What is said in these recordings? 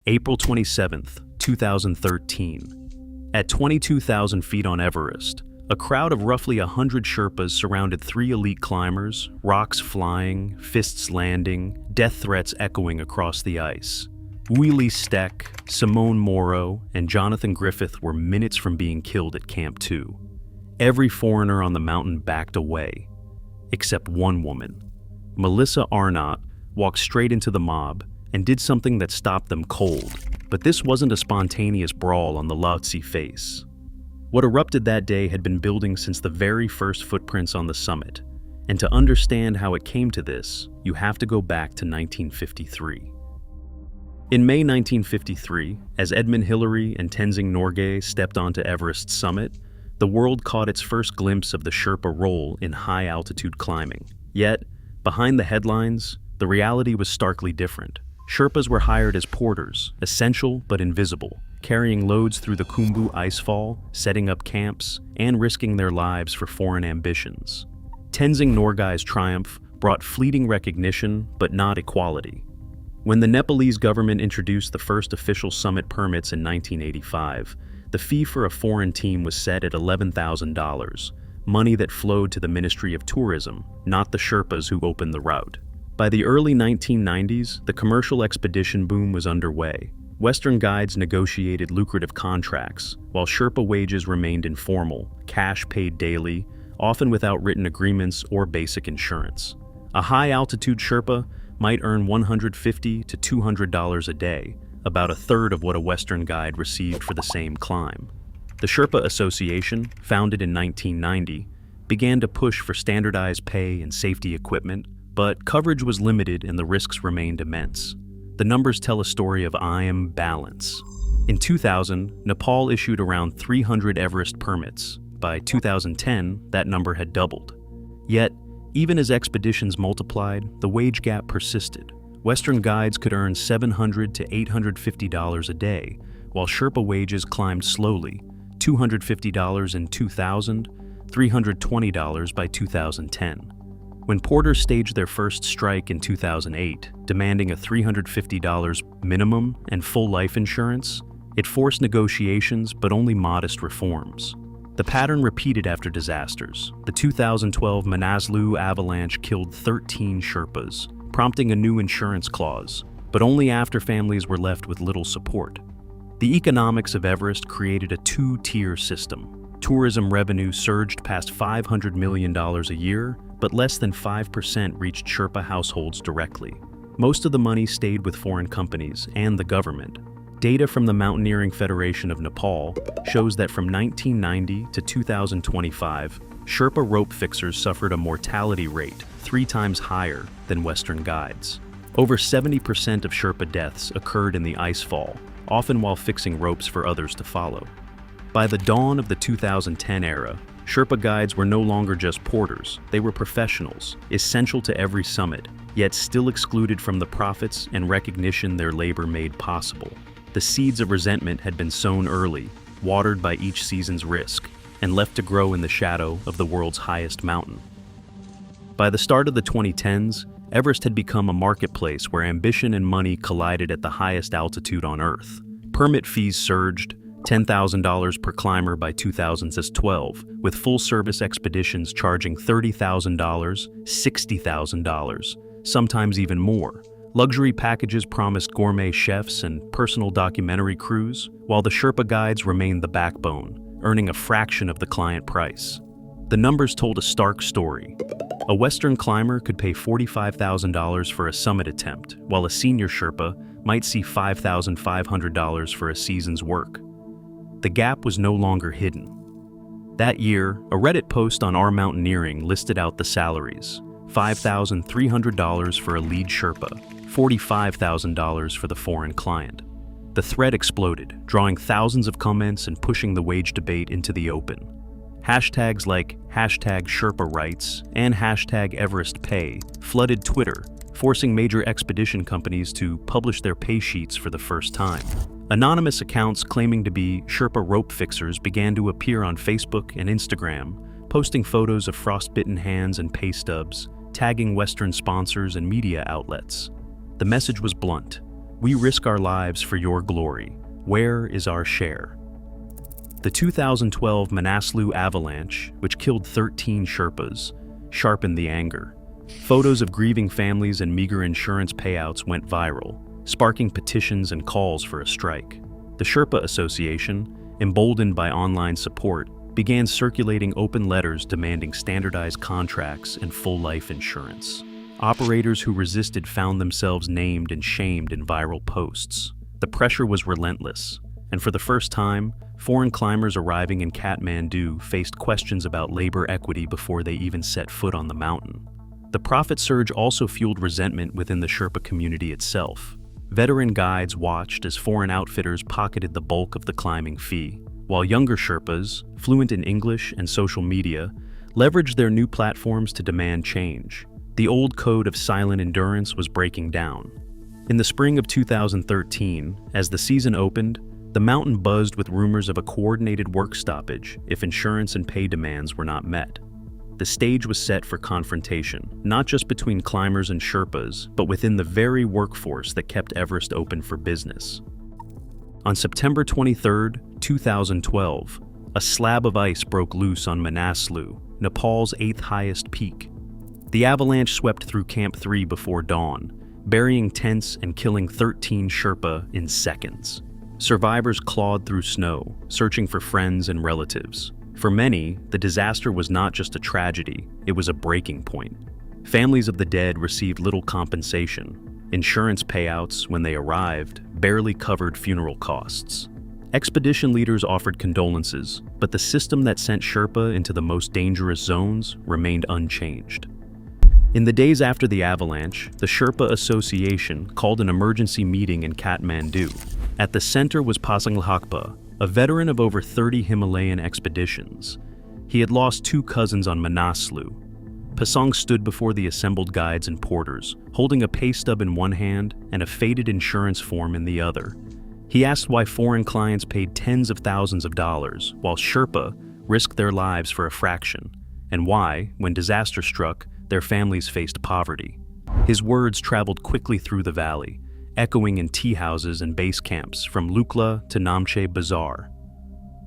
April 27th, 2013. At 22,000 feet on Everest, a crowd of roughly 100 Sherpas surrounded 3 elite climbers, rocks flying, fists landing, death threats echoing across the ice. Ueli Steck, Simone Morrow, and Jonathan Griffith were minutes from being killed at Camp 2. Every foreigner on the mountain backed away, except one woman. Melissa Arnot walked straight into the mob and did something that stopped them cold. But this wasn't a spontaneous brawl on the Lhotse face. What erupted that day had been building since the very first footprints on the summit. And to understand how it came to this, you have to go back to 1953. In May 1953, as Edmund Hillary and Tenzing Norgay stepped onto Everest's summit, the world caught its first glimpse of the Sherpa role in high-altitude climbing. Yet, behind the headlines, the reality was starkly different. Sherpas were hired as porters, essential but invisible, carrying loads through the Khumbu icefall, setting up camps, and risking their lives for foreign ambitions. Tenzing Norgay's triumph brought fleeting recognition, but not equality. When the Nepalese government introduced the first official summit permits in 1985, the fee for a foreign team was set at $11,000, money that flowed to the Ministry of Tourism, not the Sherpas who opened the route. By the early 1990s, the commercial expedition boom was underway. Western guides negotiated lucrative contracts, while Sherpa wages remained informal, cash paid daily, often without written agreements or basic insurance. A high-altitude Sherpa might earn $150 to $200 a day, about a third of what a Western guide received for the same climb. The Sherpa Association, founded in 1990, began to push for standardized pay and safety equipment, but coverage was limited and the risks remained immense. The numbers tell a story of balance. In 2000, Nepal issued around 300 Everest permits. By 2010, that number had doubled. Yet, even as expeditions multiplied, the wage gap persisted. Western guides could earn $700 to $850 a day, while Sherpa wages climbed slowly, $250 in 2000, $320 by 2010. When porters staged their first strike in 2008, demanding a $350 minimum and full life insurance, it forced negotiations but only modest reforms. The pattern repeated after disasters. The 2012 Manaslu avalanche killed 13 Sherpas, prompting a new insurance clause, but only after families were left with little support. The economics of Everest created a 2-tier system. Tourism revenue surged past $500 million a year, but less than 5% reached Sherpa households directly. Most of the money stayed with foreign companies and the government. Data from the Mountaineering Federation of Nepal shows that from 1990 to 2025, Sherpa rope fixers suffered a mortality rate 3 times higher than Western guides. Over 70% of Sherpa deaths occurred in the icefall, often while fixing ropes for others to follow. By the dawn of the 2010 era, Sherpa guides were no longer just porters, they were professionals, essential to every summit, yet still excluded from the profits and recognition their labor made possible. The seeds of resentment had been sown early, watered by each season's risk, and left to grow in the shadow of the world's highest mountain. By the start of the 2010s, Everest had become a marketplace where ambition and money collided at the highest altitude on Earth. Permit fees surged, $10,000 per climber by 2012, with full-service expeditions charging $30,000, $60,000, sometimes even more. Luxury packages promised gourmet chefs and personal documentary crews, while the Sherpa guides remained the backbone, earning a fraction of the client price. The numbers told a stark story. A Western climber could pay $45,000 for a summit attempt, while a senior Sherpa might see $5,500 for a season's work. The gap was no longer hidden. That year, a Reddit post on Our Mountaineering listed out the salaries: $5,300 for a lead Sherpa, $45,000 for the foreign client. The thread exploded, drawing thousands of comments and pushing the wage debate into the open. Hashtags like #SherpaRights and #EverestPay flooded Twitter, forcing major expedition companies to publish their pay sheets for the first time. Anonymous accounts claiming to be Sherpa rope fixers began to appear on Facebook and Instagram, posting photos of frostbitten hands and pay stubs, tagging Western sponsors and media outlets. The message was blunt: We risk our lives for your glory. Where is our share? The 2012 Manaslu avalanche, which killed 13 Sherpas, sharpened the anger. Photos of grieving families and meager insurance payouts went viral, sparking petitions and calls for a strike. The Sherpa Association, emboldened by online support, began circulating open letters demanding standardized contracts and full life insurance. Operators who resisted found themselves named and shamed in viral posts. The pressure was relentless, and for the first time, foreign climbers arriving in Kathmandu faced questions about labor equity before they even set foot on the mountain. The profit surge also fueled resentment within the Sherpa community itself. Veteran guides watched as foreign outfitters pocketed the bulk of the climbing fee, while younger Sherpas, fluent in English and social media, leveraged their new platforms to demand change. The old code of silent endurance was breaking down. In the spring of 2013, as the season opened, the mountain buzzed with rumors of a coordinated work stoppage if insurance and pay demands were not met. The stage was set for confrontation, not just between climbers and Sherpas, but within the very workforce that kept Everest open for business. On September 23, 2012, a slab of ice broke loose on Manaslu, Nepal's 8th highest peak. The avalanche swept through Camp 3 before dawn, burying tents and killing 13 Sherpa in seconds. Survivors clawed through snow, searching for friends and relatives. For many, the disaster was not just a tragedy, it was a breaking point. Families of the dead received little compensation. Insurance payouts, when they arrived, barely covered funeral costs. Expedition leaders offered condolences, but the system that sent Sherpa into the most dangerous zones remained unchanged. In the days after the avalanche, the Sherpa Association called an emergency meeting in Kathmandu. At the center was Pasang Lakpa, a veteran of over 30 Himalayan expeditions. He had lost 2 cousins on Manaslu. Pasang stood before the assembled guides and porters, holding a pay stub in one hand and a faded insurance form in the other. He asked why foreign clients paid tens of thousands of dollars, while Sherpa risked their lives for a fraction, and why, when disaster struck, their families faced poverty. His words traveled quickly through the valley, echoing in tea houses and base camps from Lukla to Namche Bazaar.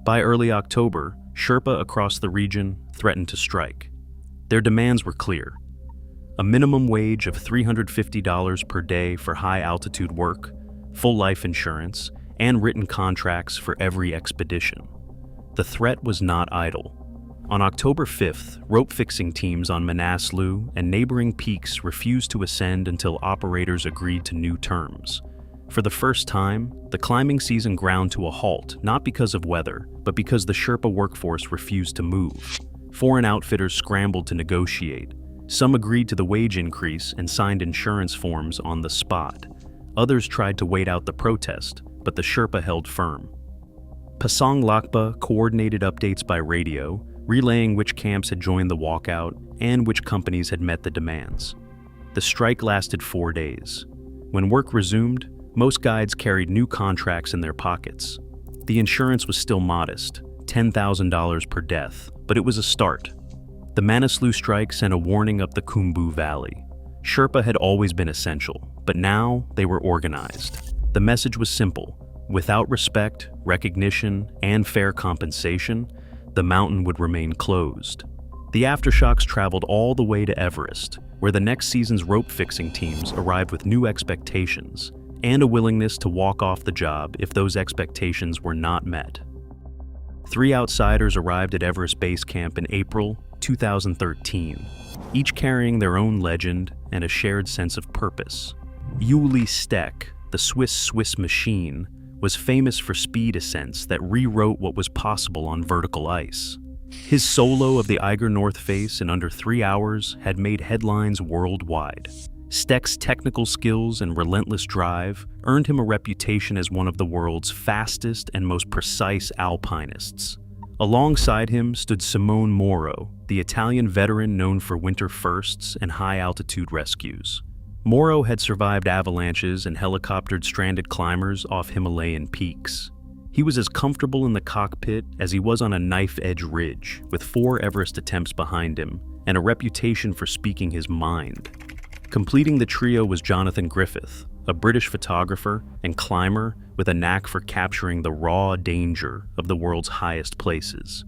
By early October, Sherpa across the region threatened to strike. Their demands were clear: a minimum wage of $350 per day for high-altitude work, full life insurance, and written contracts for every expedition. The threat was not idle. On October 5th, rope-fixing teams on Manaslu and neighboring peaks refused to ascend until operators agreed to new terms. For the first time, the climbing season ground to a halt, not because of weather, but because the Sherpa workforce refused to move. Foreign outfitters scrambled to negotiate. Some agreed to the wage increase and signed insurance forms on the spot. Others tried to wait out the protest, but the Sherpa held firm. Pasang Lakpa coordinated updates by radio, relaying which camps had joined the walkout and which companies had met the demands. The strike lasted 4 days. When work resumed, most guides carried new contracts in their pockets. The insurance was still modest, $10,000 per death, but it was a start. The Manaslu strike sent a warning up the Khumbu Valley. Sherpa had always been essential, but now they were organized. The message was simple: without respect, recognition, and fair compensation, the mountain would remain closed. The aftershocks traveled all the way to Everest, where the next season's rope-fixing teams arrived with new expectations and a willingness to walk off the job if those expectations were not met. 3 outsiders arrived at Everest Base Camp in April 2013, each carrying their own legend and a shared sense of purpose. Ueli Steck, the Swiss machine, was famous for speed ascents that rewrote what was possible on vertical ice. His solo of the Eiger North Face in under 3 hours had made headlines worldwide. Steck's technical skills and relentless drive earned him a reputation as one of the world's fastest and most precise alpinists. Alongside him stood Simone Moro, the Italian veteran known for winter firsts and high-altitude rescues. Moro had survived avalanches and helicoptered stranded climbers off Himalayan peaks. He was as comfortable in the cockpit as he was on a knife-edge ridge, with 4 Everest attempts behind him, and a reputation for speaking his mind. Completing the trio was Jonathan Griffith, a British photographer and climber with a knack for capturing the raw danger of the world's highest places.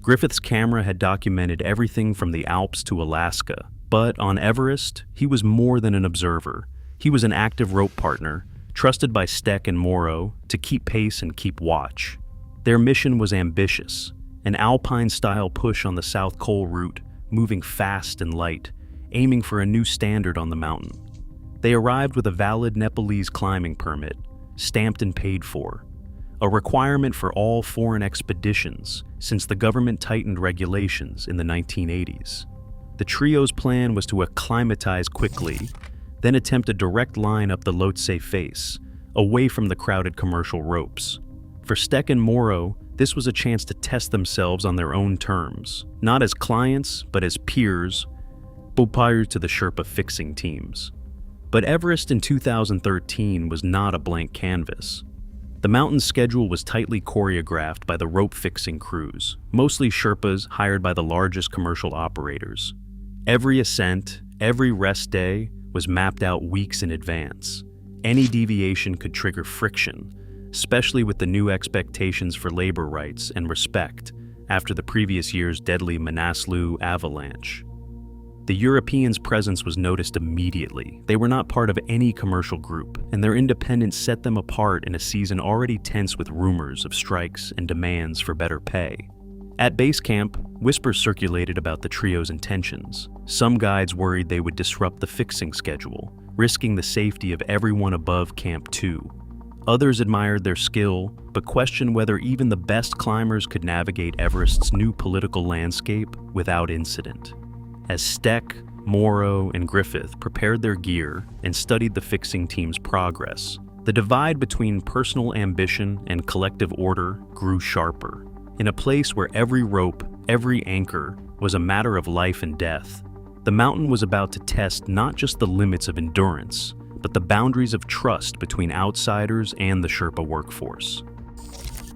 Griffith's camera had documented everything from the Alps to Alaska, but on Everest, he was more than an observer. He was an active rope partner, trusted by Steck and Morrow to keep pace and keep watch. Their mission was ambitious, an alpine-style push on the South Col route, moving fast and light, aiming for a new standard on the mountain. They arrived with a valid Nepalese climbing permit, stamped and paid for, a requirement for all foreign expeditions since the government tightened regulations in the 1980s. The trio's plan was to acclimatize quickly, then attempt a direct line up the Lhotse face, away from the crowded commercial ropes. For Steck and Morrow, this was a chance to test themselves on their own terms, not as clients, but as peers, prior to the Sherpa fixing teams. But Everest in 2013 was not a blank canvas. The mountain's schedule was tightly choreographed by the rope-fixing crews, mostly Sherpas hired by the largest commercial operators. Every ascent, every rest day was mapped out weeks in advance. Any deviation could trigger friction, especially with the new expectations for labor rights and respect after the previous year's deadly Manaslu avalanche. The Europeans' presence was noticed immediately. They were not part of any commercial group, and their independence set them apart in a season already tense with rumors of strikes and demands for better pay. At base camp, whispers circulated about the trio's intentions. Some guides worried they would disrupt the fixing schedule, risking the safety of everyone above Camp 2. Others admired their skill, but questioned whether even the best climbers could navigate Everest's new political landscape without incident. As Steck, Morrow, and Griffith prepared their gear and studied the fixing team's progress, the divide between personal ambition and collective order grew sharper. In a place where every rope, every anchor, was a matter of life and death, the mountain was about to test not just the limits of endurance, but the boundaries of trust between outsiders and the Sherpa workforce.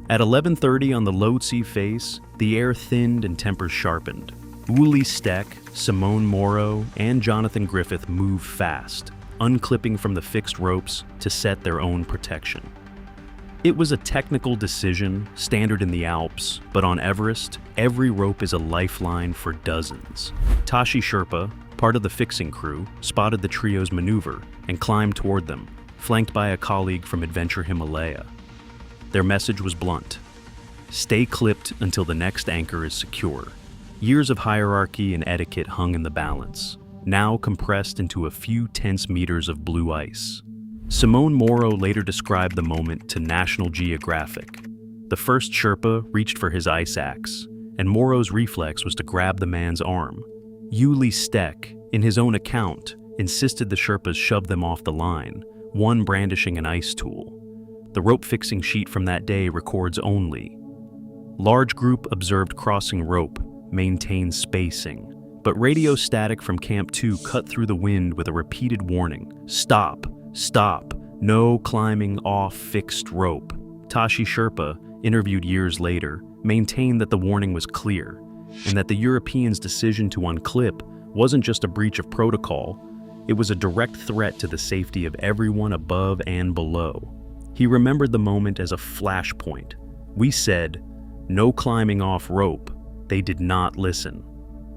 At 11:30 on the Lhotse face, the air thinned and tempers sharpened. Ueli Steck, Simone Morrow, and Jonathan Griffith moved fast, unclipping from the fixed ropes to set their own protection. It was a technical decision, standard in the Alps, but on Everest, every rope is a lifeline for dozens. Tashi Sherpa, part of the fixing crew, spotted the trio's maneuver and climbed toward them, flanked by a colleague from Adventure Himalaya. Their message was blunt: stay clipped until the next anchor is secure. Years of hierarchy and etiquette hung in the balance, now compressed into a few tense meters of blue ice. Simone Morrow later described the moment to National Geographic. The first Sherpa reached for his ice axe, and Morrow's reflex was to grab the man's arm. Ueli Steck, in his own account, insisted the Sherpas shove them off the line, one brandishing an ice tool. The rope-fixing sheet from that day records only: large group observed crossing rope, maintain spacing. But radio static from Camp 2 cut through the wind with a repeated warning: stop, stop, no climbing off fixed rope. Tashi Sherpa, interviewed years later, maintained that the warning was clear, and that the Europeans' decision to unclip wasn't just a breach of protocol, it was a direct threat to the safety of everyone above and below. He remembered the moment as a flashpoint. We said, no climbing off rope. They did not listen.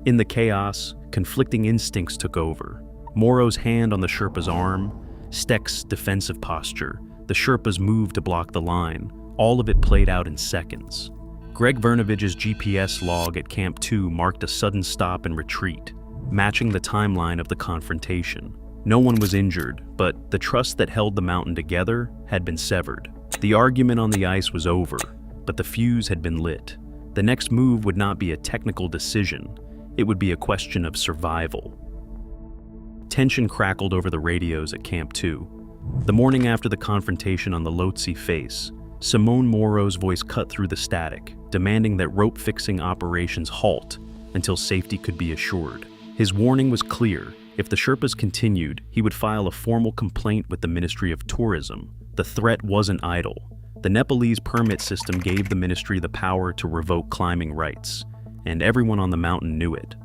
In the chaos, conflicting instincts took over. Morrow's hand on the Sherpa's arm, Steck's defensive posture, the Sherpa's move to block the line, all of it played out in seconds. Greg Vernovich's GPS log at Camp 2 marked a sudden stop and retreat, matching the timeline of the confrontation. No one was injured, but the trust that held the mountain together had been severed. The argument on the ice was over, but the fuse had been lit. The next move would not be a technical decision, it would be a question of survival. Tension crackled over the radios at Camp 2. The morning after the confrontation on the Lhotse face, Simone Morrow's voice cut through the static, demanding that rope-fixing operations halt until safety could be assured. His warning was clear: if the Sherpas continued, he would file a formal complaint with the Ministry of Tourism. The threat wasn't idle. The Nepalese permit system gave the ministry the power to revoke climbing rights, and everyone on the mountain knew it.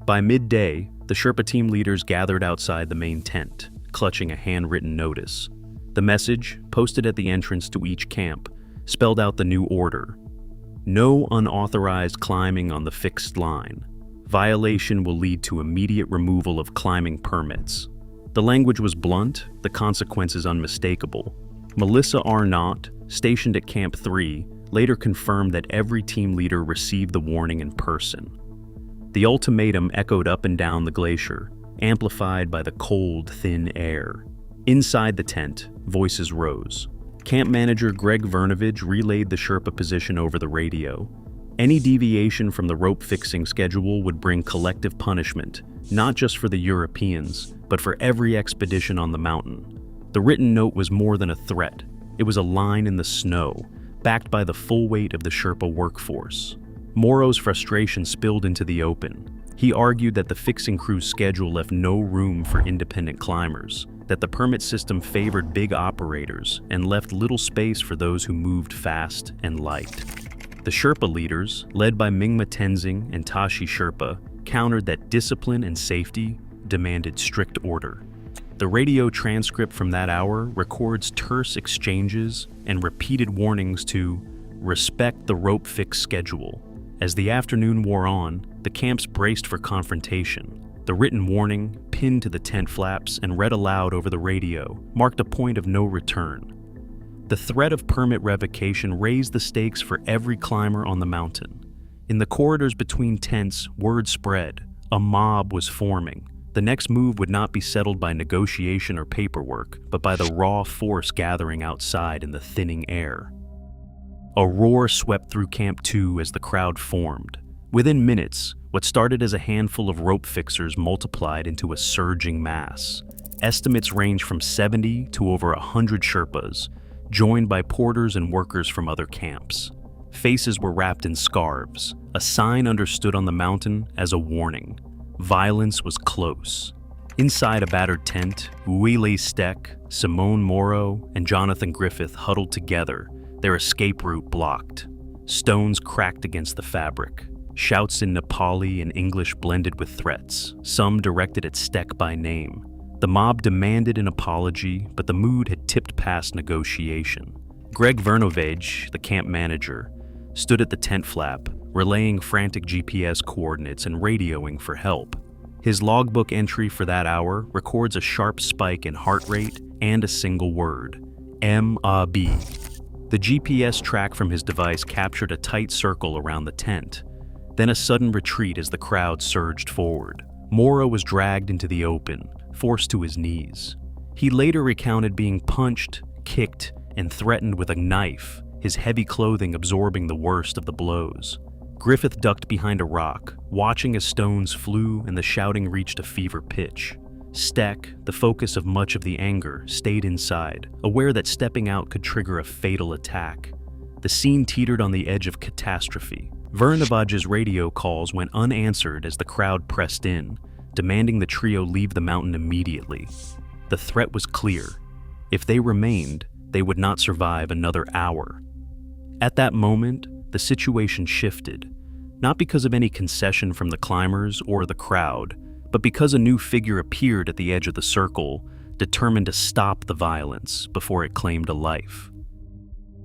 By midday, the Sherpa team leaders gathered outside the main tent, clutching a handwritten notice. The message, posted at the entrance to each camp, spelled out the new order. No unauthorized climbing on the fixed line. Violation will lead to immediate removal of climbing permits. The language was blunt, the consequences unmistakable. Melissa Arnot, stationed at Camp 3, later confirmed that every team leader received the warning in person. The ultimatum echoed up and down the glacier, amplified by the cold, thin air. Inside the tent, voices rose. Camp manager Greg Vernovich relayed the Sherpa position over the radio. Any deviation from the rope-fixing schedule would bring collective punishment, not just for the Europeans, but for every expedition on the mountain. The written note was more than a threat. It was a line in the snow, backed by the full weight of the Sherpa workforce. Moro's frustration spilled into the open. He argued that the fixing crew's schedule left no room for independent climbers, that the permit system favored big operators and left little space for those who moved fast and light. The Sherpa leaders, led by Mingma Tenzing and Tashi Sherpa, countered that discipline and safety demanded strict order. The radio transcript from that hour records terse exchanges and repeated warnings to respect the rope fix schedule. As the afternoon wore on, the camps braced for confrontation. The written warning, pinned to the tent flaps and read aloud over the radio, marked a point of no return. The threat of permit revocation raised the stakes for every climber on the mountain. In the corridors between tents, word spread. A mob was forming. The next move would not be settled by negotiation or paperwork, but by the raw force gathering outside in the thinning air. A roar swept through Camp 2 as the crowd formed. Within minutes, what started as a handful of rope fixers multiplied into a surging mass. Estimates range from 70 to over 100 Sherpas, joined by porters and workers from other camps. Faces were wrapped in scarves, a sign understood on the mountain as a warning. Violence was close. Inside a battered tent, Ueli Steck, Simone Moro, and Jonathan Griffith huddled together, their escape route blocked. Stones cracked against the fabric. Shouts in Nepali and English blended with threats, some directed at Steck by name. The mob demanded an apology, but the mood had tipped past negotiation. Greg Vernovich, the camp manager, stood at the tent flap, relaying frantic GPS coordinates and radioing for help. His logbook entry for that hour records a sharp spike in heart rate and a single word, M-A-B. The GPS track from his device captured a tight circle around the tent, then a sudden retreat as the crowd surged forward. Moro was dragged into the open, forced to his knees. He later recounted being punched, kicked, and threatened with a knife, his heavy clothing absorbing the worst of the blows. Griffith ducked behind a rock, watching as stones flew and the shouting reached a fever pitch. Steck, the focus of much of the anger, stayed inside, aware that stepping out could trigger a fatal attack. The scene teetered on the edge of catastrophe. Vernovich's radio calls went unanswered as the crowd pressed in, demanding the trio leave the mountain immediately. The threat was clear. If they remained, they would not survive another hour. At that moment, the situation shifted, not because of any concession from the climbers or the crowd, but because a new figure appeared at the edge of the circle, determined to stop the violence before it claimed a life.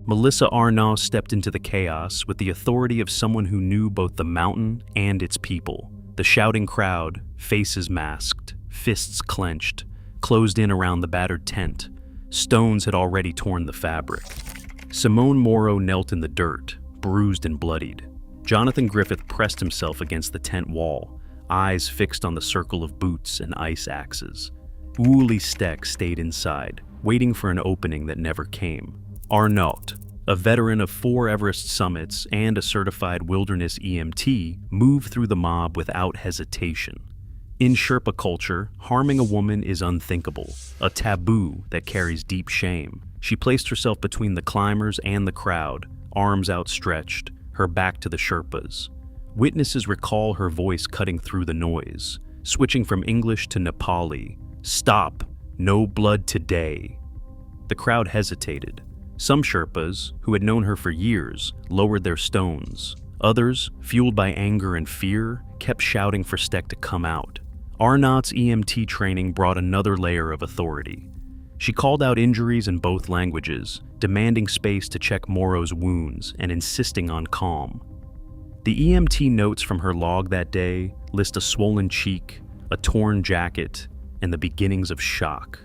Melissa Arnot stepped into the chaos with the authority of someone who knew both the mountain and its people. The shouting crowd, faces masked, fists clenched, closed in around the battered tent. Stones had already torn the fabric. Simone Moro knelt in the dirt, bruised and bloodied. Jonathan Griffith pressed himself against the tent wall, eyes fixed on the circle of boots and ice axes. Ueli Steck stayed inside, waiting for an opening that never came. Arnot, a veteran of 4 Everest summits and a certified wilderness EMT, moved through the mob without hesitation. In Sherpa culture, harming a woman is unthinkable, a taboo that carries deep shame. She placed herself between the climbers and the crowd, arms outstretched, her back to the Sherpas. Witnesses recall her voice cutting through the noise, switching from English to Nepali. "Stop! No blood today!" The crowd hesitated. Some Sherpas, who had known her for years, lowered their stones. Others, fueled by anger and fear, kept shouting for Steck to come out. Arnot's EMT training brought another layer of authority. She called out injuries in both languages, demanding space to check Moro's wounds and insisting on calm. The EMT notes from her log that day list a swollen cheek, a torn jacket, and the beginnings of shock.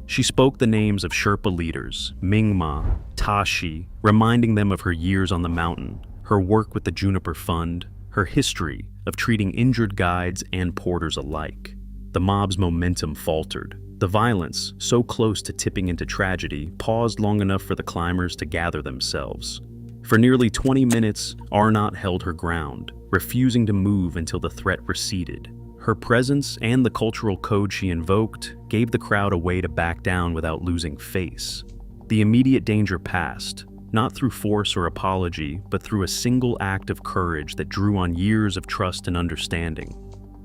She spoke the names of Sherpa leaders, Mingma, Tashi, reminding them of her years on the mountain, her work with the Juniper Fund, her history of treating injured guides and porters alike. The mob's momentum faltered. The violence, so close to tipping into tragedy, paused long enough for the climbers to gather themselves. For nearly 20 minutes, Arnot held her ground, refusing to move until the threat receded. Her presence and the cultural code she invoked gave the crowd a way to back down without losing face. The immediate danger passed, not through force or apology, but through a single act of courage that drew on years of trust and understanding.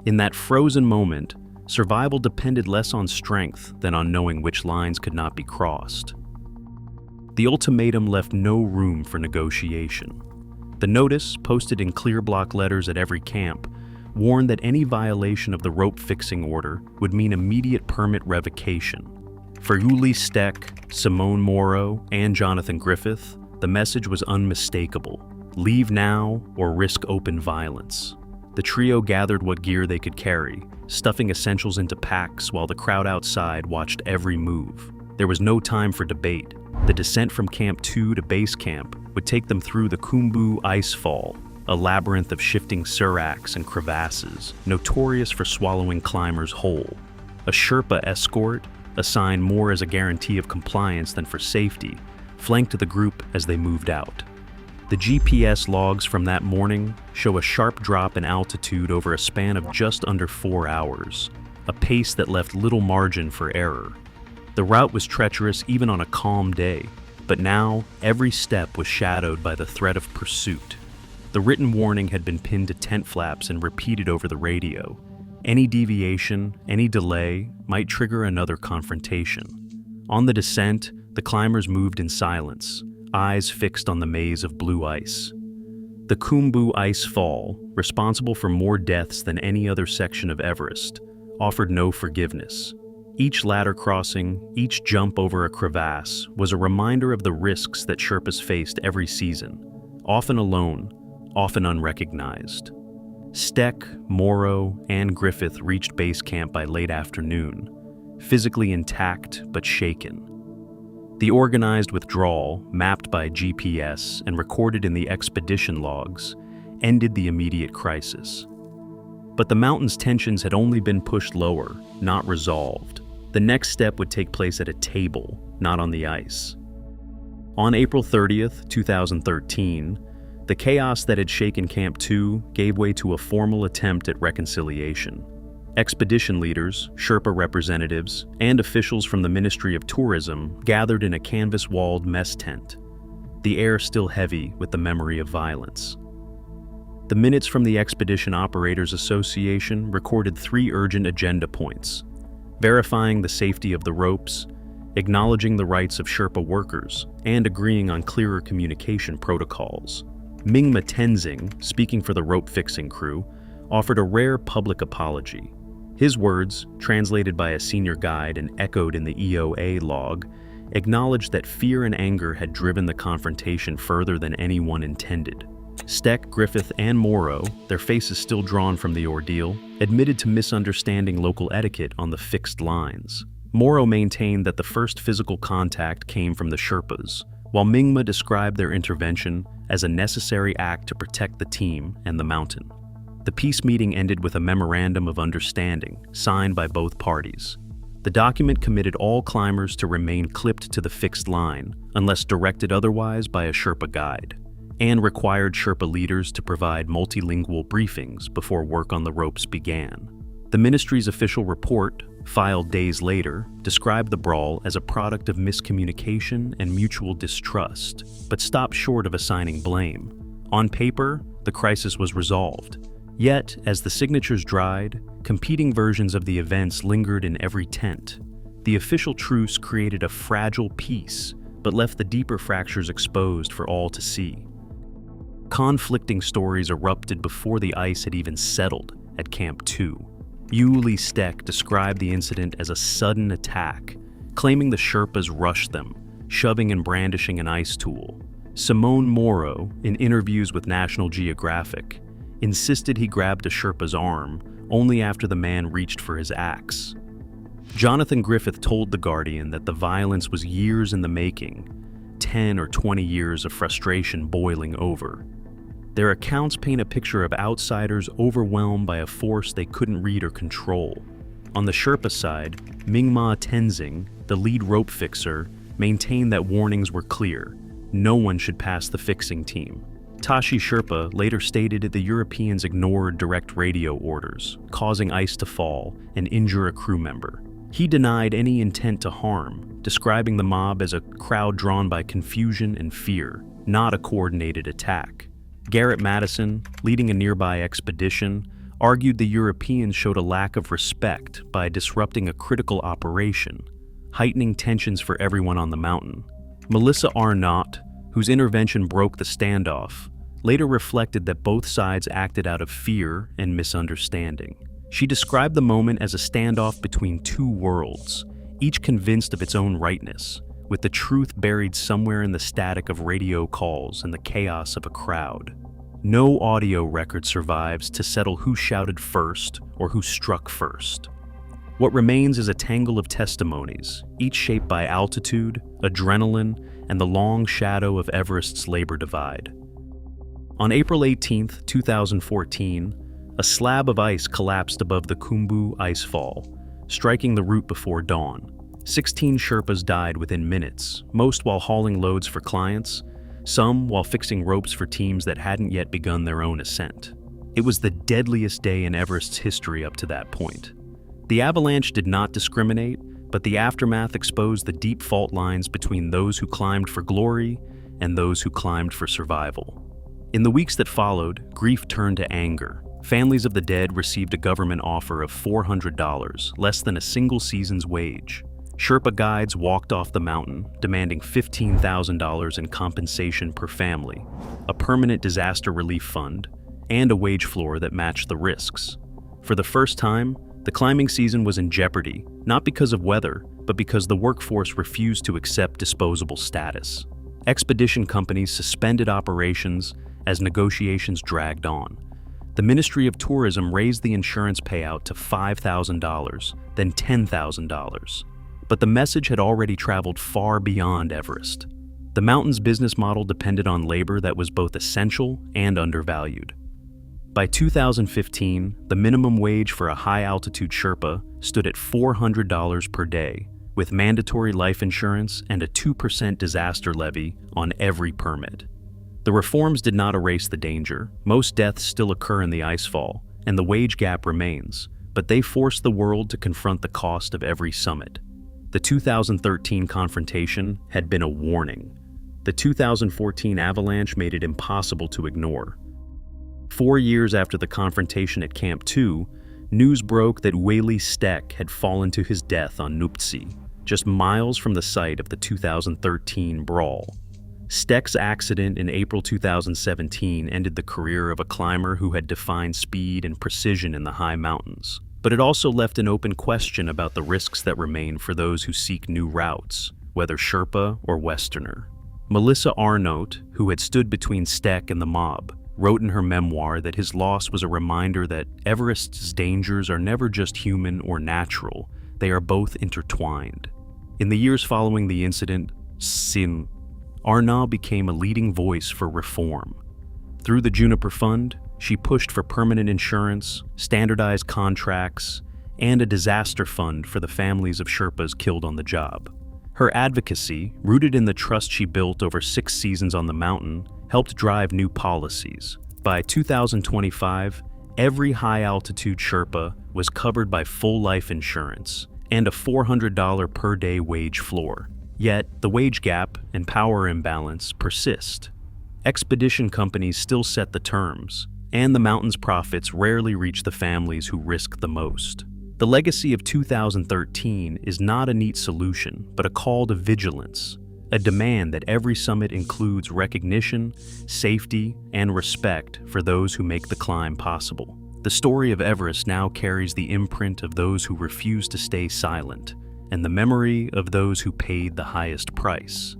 In that frozen moment, survival depended less on strength than on knowing which lines could not be crossed. The ultimatum left no room for negotiation. The notice, posted in clear block letters at every camp, warned that any violation of the rope fixing order would mean immediate permit revocation. For Ueli Steck, Simone Moro, and Jonathan Griffith, the message was unmistakable: leave now or risk open violence. The trio gathered what gear they could carry, stuffing essentials into packs while the crowd outside watched every move. There was no time for debate. The descent from Camp 2 to base camp would take them through the Khumbu Ice Fall, a labyrinth of shifting seracs and crevasses, notorious for swallowing climbers whole. A Sherpa escort, assigned more as a guarantee of compliance than for safety, flanked the group as they moved out. The GPS logs from that morning show a sharp drop in altitude over a span of just under 4 hours, a pace that left little margin for error. The route was treacherous even on a calm day, but now every step was shadowed by the threat of pursuit. The written warning had been pinned to tent flaps and repeated over the radio. Any deviation, any delay, might trigger another confrontation. On the descent, the climbers moved in silence, eyes fixed on the maze of blue ice. The Khumbu Ice Fall, responsible for more deaths than any other section of Everest, offered no forgiveness. Each ladder crossing, each jump over a crevasse, was a reminder of the risks that Sherpas faced every season, often alone, often unrecognized. Steck, Moro, and Griffith reached base camp by late afternoon, physically intact but shaken. The organized withdrawal, mapped by GPS and recorded in the expedition logs, ended the immediate crisis. But the mountain's tensions had only been pushed lower, not resolved. The next step would take place at a table, not on the ice. On April 30th, 2013, the chaos that had shaken Camp 2 gave way to a formal attempt at reconciliation. Expedition leaders, Sherpa representatives, and officials from the Ministry of Tourism gathered in a canvas-walled mess tent, the air still heavy with the memory of violence. The minutes from the Expedition Operators Association recorded 3 urgent agenda points: verifying the safety of the ropes, acknowledging the rights of Sherpa workers, and agreeing on clearer communication protocols. Mingma Tenzing, speaking for the rope-fixing crew, offered a rare public apology. His words, translated by a senior guide and echoed in the EOA log, acknowledged that fear and anger had driven the confrontation further than anyone intended. Steck, Griffith, and Moro, their faces still drawn from the ordeal, admitted to misunderstanding local etiquette on the fixed lines. Moro maintained that the first physical contact came from the Sherpas, while Mingma described their intervention as a necessary act to protect the team and the mountain. The peace meeting ended with a memorandum of understanding, signed by both parties. The document committed all climbers to remain clipped to the fixed line, unless directed otherwise by a Sherpa guide, and required Sherpa leaders to provide multilingual briefings before work on the ropes began. The ministry's official report, filed days later, described the brawl as a product of miscommunication and mutual distrust, but stopped short of assigning blame. On paper, the crisis was resolved. Yet, as the signatures dried, competing versions of the events lingered in every tent. The official truce created a fragile peace, but left the deeper fractures exposed for all to see. Conflicting stories erupted before the ice had even settled at Camp 2. Ueli Steck described the incident as a sudden attack, claiming the Sherpas rushed them, shoving and brandishing an ice tool. Simone Morrow, in interviews with National Geographic, insisted he grabbed a Sherpa's arm only after the man reached for his axe. Jonathan Griffith told The Guardian that the violence was years in the making, 10 or 20 years of frustration boiling over. Their accounts paint a picture of outsiders overwhelmed by a force they couldn't read or control. On the Sherpa side, Mingma Tenzing, the lead rope fixer, maintained that warnings were clear. No one should pass the fixing team. Tashi Sherpa later stated that the Europeans ignored direct radio orders, causing ice to fall and injure a crew member. He denied any intent to harm, describing the mob as a crowd drawn by confusion and fear, not a coordinated attack. Garrett Madison, leading a nearby expedition, argued the Europeans showed a lack of respect by disrupting a critical operation, heightening tensions for everyone on the mountain. Melissa Arnot, whose intervention broke the standoff, later reflected that both sides acted out of fear and misunderstanding. She described the moment as a standoff between two worlds, each convinced of its own rightness, with the truth buried somewhere in the static of radio calls and the chaos of a crowd. No audio record survives to settle who shouted first or who struck first. What remains is a tangle of testimonies, each shaped by altitude, adrenaline, and the long shadow of Everest's labor divide. On April 18, 2014, a slab of ice collapsed above the Khumbu icefall, striking the route before dawn. 16 Sherpas died within minutes, most while hauling loads for clients, some while fixing ropes for teams that hadn't yet begun their own ascent. It was the deadliest day in Everest's history up to that point. The avalanche did not discriminate, but the aftermath exposed the deep fault lines between those who climbed for glory and those who climbed for survival. In the weeks that followed, grief turned to anger. Families of the dead received a government offer of $400, less than a single season's wage. Sherpa guides walked off the mountain, demanding $15,000 in compensation per family, a permanent disaster relief fund, and a wage floor that matched the risks. For the first time, the climbing season was in jeopardy, not because of weather, but because the workforce refused to accept disposable status. Expedition companies suspended operations as negotiations dragged on. The Ministry of Tourism raised the insurance payout to $5,000, then $10,000. But the message had already traveled far beyond Everest. The mountain's business model depended on labor that was both essential and undervalued. By 2015, the minimum wage for a high-altitude Sherpa stood at $400 per day, with mandatory life insurance and a 2% disaster levy on every permit. The reforms did not erase the danger. Most deaths still occur in the icefall, and the wage gap remains, but they forced the world to confront the cost of every summit. The 2013 confrontation had been a warning. The 2014 avalanche made it impossible to ignore. 4 years after the confrontation at Camp 2, news broke that Ueli Steck had fallen to his death on Nuptse, just miles from the site of the 2013 brawl. Steck's accident in April 2017 ended the career of a climber who had defined speed and precision in the high mountains. But it also left an open question about the risks that remain for those who seek new routes, whether Sherpa or Westerner. Melissa Arnot, who had stood between Steck and the mob, wrote in her memoir that his loss was a reminder that Everest's dangers are never just human or natural, they are both intertwined. In the years following the incident, Arnot became a leading voice for reform. Through the Juniper Fund, she pushed for permanent insurance, standardized contracts, and a disaster fund for the families of Sherpas killed on the job. Her advocacy, rooted in the trust she built over 6 seasons on the mountain, helped drive new policies. By 2025, every high-altitude Sherpa was covered by full life insurance and a $400 per day wage floor. Yet, the wage gap and power imbalance persist. Expedition companies still set the terms, and the mountain's profits rarely reach the families who risk the most. The legacy of 2013 is not a neat solution, but a call to vigilance, a demand that every summit includes recognition, safety, and respect for those who make the climb possible. The story of Everest now carries the imprint of those who refused to stay silent, and the memory of those who paid the highest price.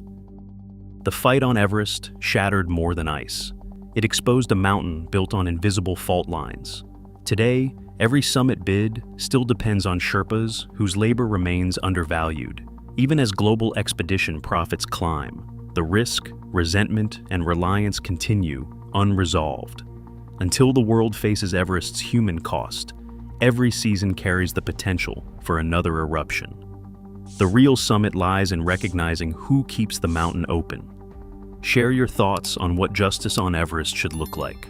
The fight on Everest shattered more than ice. It exposed a mountain built on invisible fault lines. Today, every summit bid still depends on Sherpas whose labor remains undervalued. Even as global expedition profits climb, the risk, resentment, and reliance continue unresolved. Until the world faces Everest's human cost, every season carries the potential for another eruption. The real summit lies in recognizing who keeps the mountain open. Share your thoughts on what justice on Everest should look like.